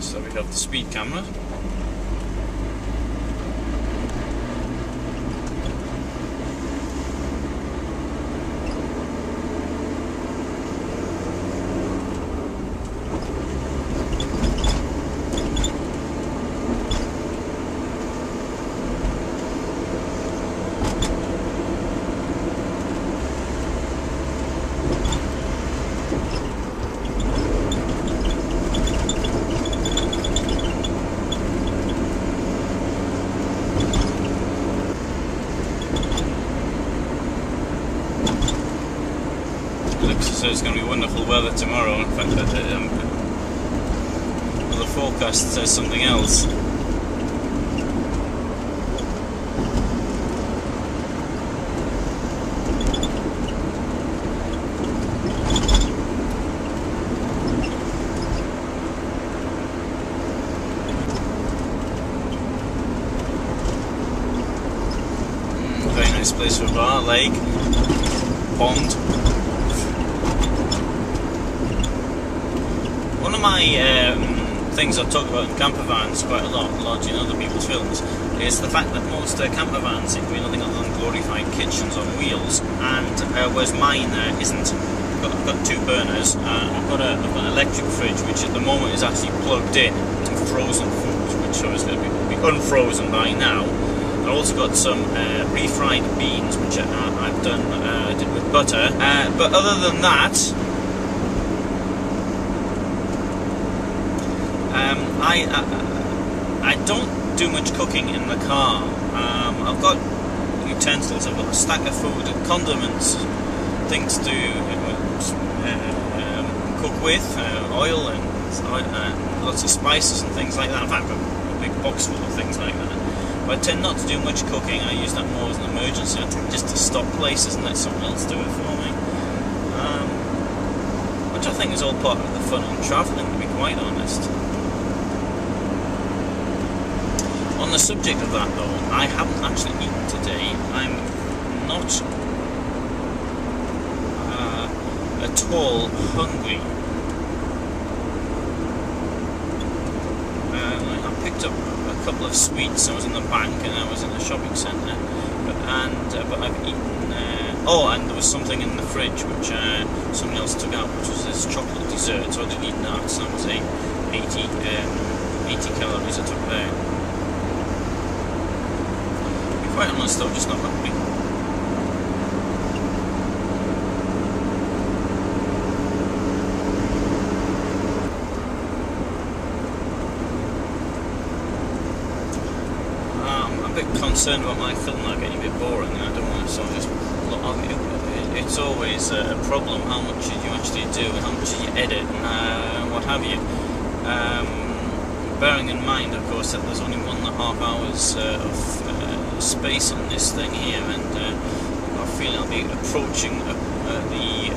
So we have the speed camera. So it's going to be wonderful weather tomorrow. In fact, the forecast says something else. Very nice place for a bar, lake, pond. One of my things I talk about in camper vans quite a lot, largely in other people's films, is the fact that most camper vans seem to be nothing other than glorified kitchens on wheels, and whereas mine isn't. I've got two burners. I've got an electric fridge, which at the moment is actually plugged in to frozen foods, which obviously will be unfrozen by now. I've also got some refried beans, which I've did with butter. But other than that, I don't do much cooking in the car. I've got utensils, I've got a stack of food, condiments, things to cook with, oil and lots of spices and things like that. In fact, I've got a big box full of things like that. But I tend not to do much cooking. I use that more as an emergency, just to stop places and let someone else do it for me. Which I think is all part of the fun of travelling, to be quite honest. On the subject of that though, I haven't actually eaten today. I'm not at all hungry. I picked up a couple of sweets. I was in the bank and I was in the shopping centre, but I've eaten. Oh, and there was something in the fridge which somebody else took out, which was this chocolate dessert. So I didn't eat that. So that was 80 calories I took there. Quite honest though, just not hungry. I'm a bit concerned about my film now getting a bit boring, and I don't want to sort of just look on it. It's always a problem how much you actually do and how much you edit and what have you. Bearing in mind, of course, that there's only 1.5 hours of space on this thing here, and I feel I'll be approaching the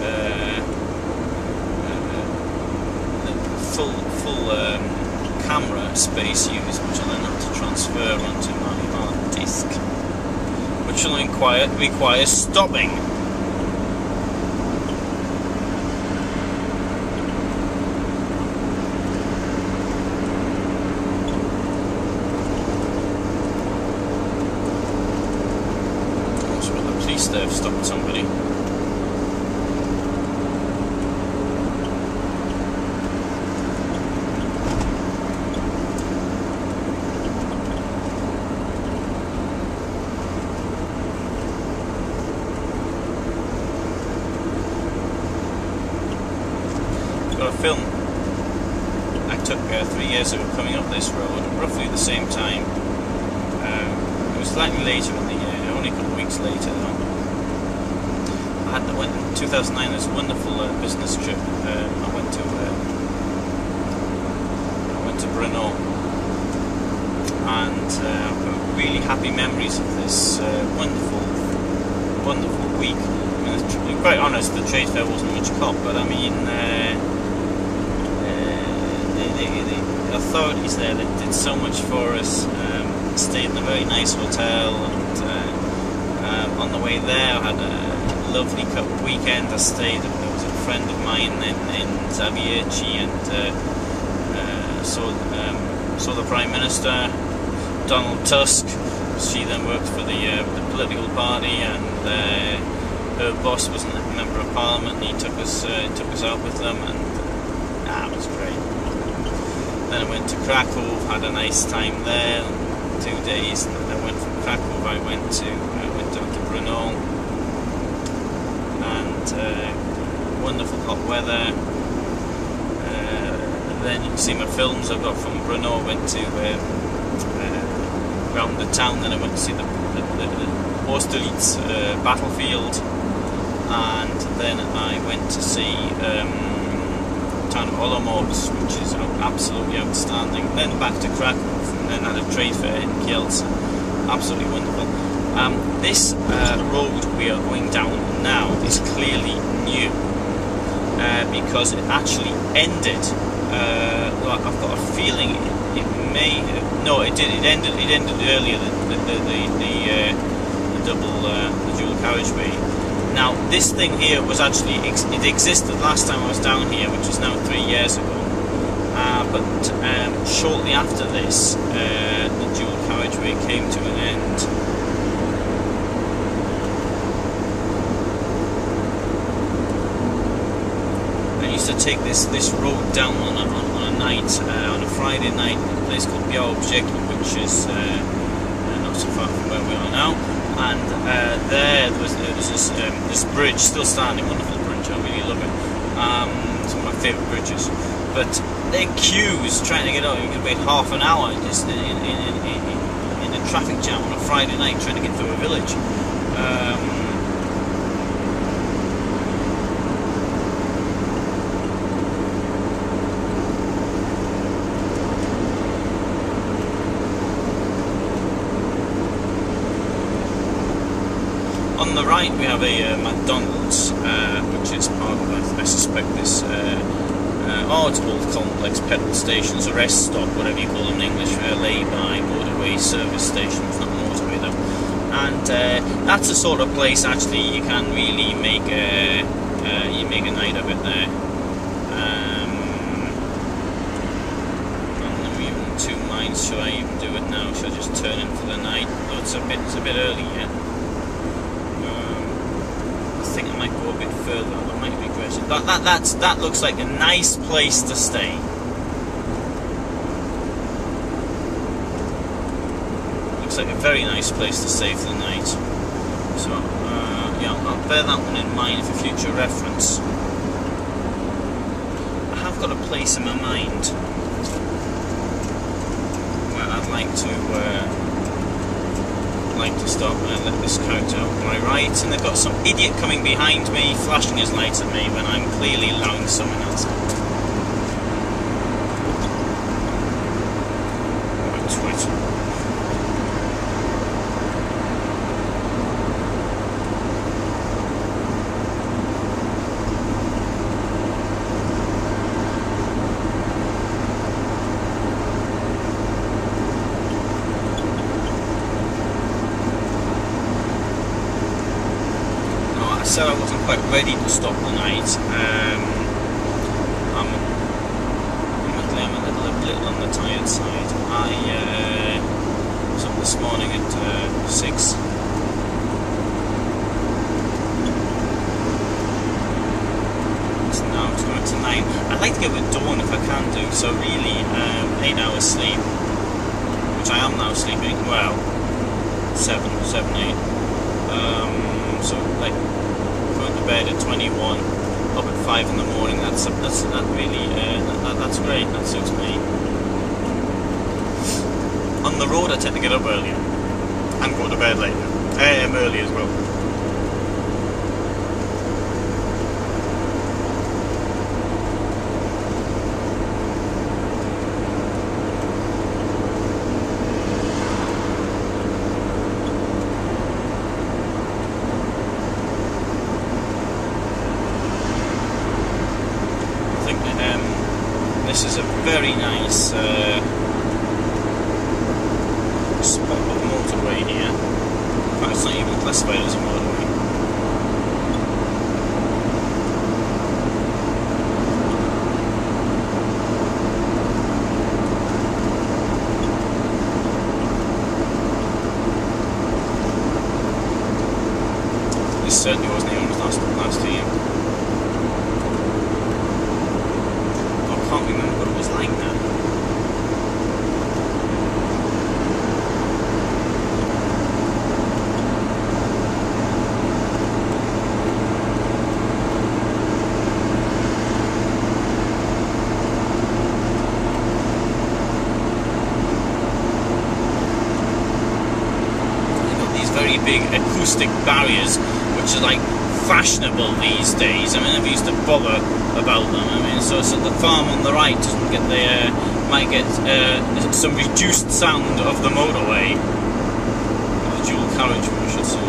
full camera space use, which I'll then have to transfer onto my hard disk, which will require stopping. They've stopped somebody. Got a film I took 3 years ago coming up this road, roughly the same time. It was slightly later in the year, only a couple of weeks later though. I went in 2009. It was a wonderful business trip. I went to Brno, and I've got really happy memories of this wonderful week. I mean, to be quite honest, the trade fair wasn't much cop, but I mean, the authorities there that did so much for us. Stayed in a very nice hotel, and on the way there I had a lovely weekend. I stayed. There was a friend of mine in Zawieci, and saw the Prime Minister, Donald Tusk. She then worked for the political party, and her boss was a member of Parliament, and he took us out with them, and it was great. Then I went to Krakow, had a nice time there, 2 days, and then I went from Krakow. I went down to Brno, and wonderful hot weather. Then you can see my films I got from Brno. I went to around the town, then I went to see the Austerlitz battlefield, and then I went to see the town of Olomouc, which is absolutely outstanding. Then back to Krakow, and then had a trade fair in Kielce. Absolutely wonderful. This road we are going down now is clearly new, because it actually ended. I've got a feeling it may have, no, it did. It ended earlier than the dual carriageway. Now this thing here was actually it existed last time I was down here, which is now 3 years ago. But shortly after this, the dual carriageway came to an end. To take this road down on a night, on a Friday night, in a place called Grojec, which is not so far from where we are now. And there was this bridge still standing, wonderful bridge. I really love it. It's one of my favourite bridges. But there are queues trying to get out. You can wait half an hour just in a traffic jam on a Friday night trying to get through a village. On the right we have a McDonald's, which is part of, I suspect, this it's called complex petrol stations, a rest stop, whatever you call them in English, lay-by motorway service station. It's not a motorway though. And that's the sort of place actually you can really make a night of it there. I'm even in 2 minds. Should I even do it now? Should I just turn in for the night? Though it's a bit early yet. I think I might go a bit further. That might be great. That looks like a nice place to stay. Looks like a very nice place to stay for the night. So yeah, I'll bear that one in mind for future reference. I have got a place in my mind where I'd like to stop and let this character out my right, and they've got some idiot coming behind me flashing his lights at me when I'm clearly allowing someone else out. What a twit. I said I wasn't quite ready to stop the night. I'm a little on the tired side. I was up this morning at 6. So now it's going to 9. I'd like to get with dawn if I can do, so really 8 hours sleep, which I am now sleeping, well, 7, 8. So like going to bed at 21, up at 5 in the morning. That's great. That suits me. On the road, I tend to get up earlier and go to bed later, early as well. This is a very nice spot of motorway here. In fact, it's not even classified as a motorway. certainly wasn't here last year. I can't remember what it was like now. Very big acoustic barriers, which are like fashionable these days. I mean, I used to bother about them. I mean, so the farm on the right doesn't get the might get some reduced sound of the motorway, the dual carriageway, I should say.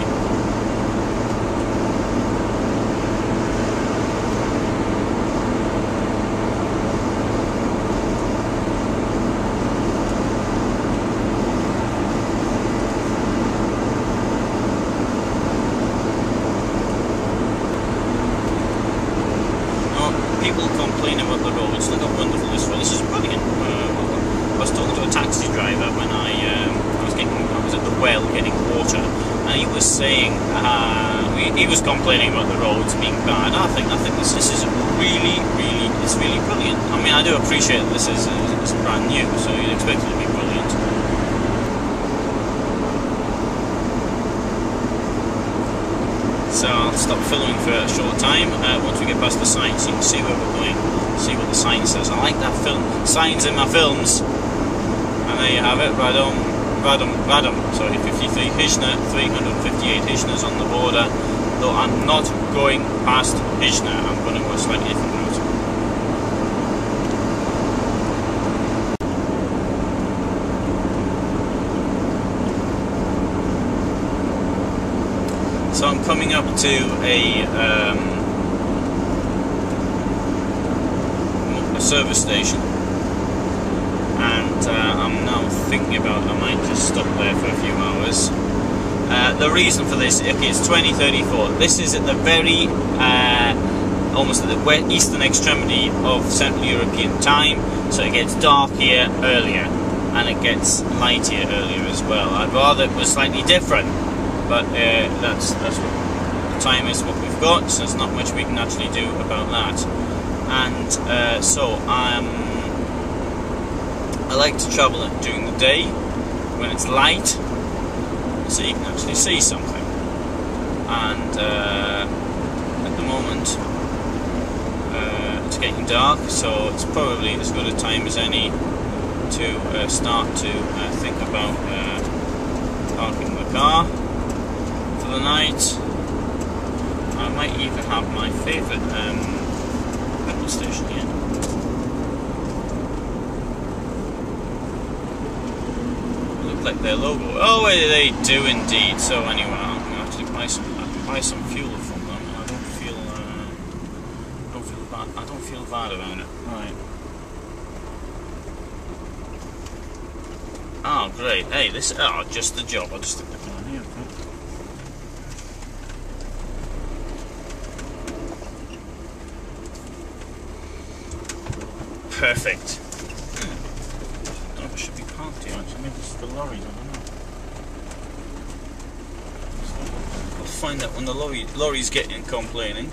People complain about the roads. Look how wonderful this road. This is brilliant. I was talking to a taxi driver when I was at the well getting water, and he was saying he was complaining about the roads being bad. I think this is really brilliant. I mean, I do appreciate that this is brand new, so you'd expect it to be brilliant. So I'll stop filming for a short time. Once we get past the signs, you can see where we're going, see what the sign says. I like that signs in my films. And there you have it, Radom. Sorry, 53 Hishna, 358 Hishnas on the border. Though I'm not going past Hishna, I'm going to go a slightly different route. So I'm coming up to a service station, and I'm now thinking about I might just stop there for a few hours. The reason for this, okay, it's 2034. This is at the very almost at the eastern extremity of Central European time, so it gets dark here earlier, and it gets light here earlier as well. I'd rather it was slightly different. But that's what the time is, what we've got, so there's not much we can actually do about that. And so I like to travel during the day when it's light, so you can actually see something. And at the moment it's getting dark, so it's probably as good a time as any to start to think about parking the car the night. I might even have my favourite petrol station here. Look like their logo. Oh, they do indeed. So anyway, I'm going to actually buy some fuel from them, and I don't feel bad. I don't feel bad about it. Right. Oh, great. Hey, this just the job. I'll just stick that down here. Okay. Perfect. I don't know if it should be parked here, actually. Maybe it's the lorries, I don't know. So I'll find out when the lorries get in complaining.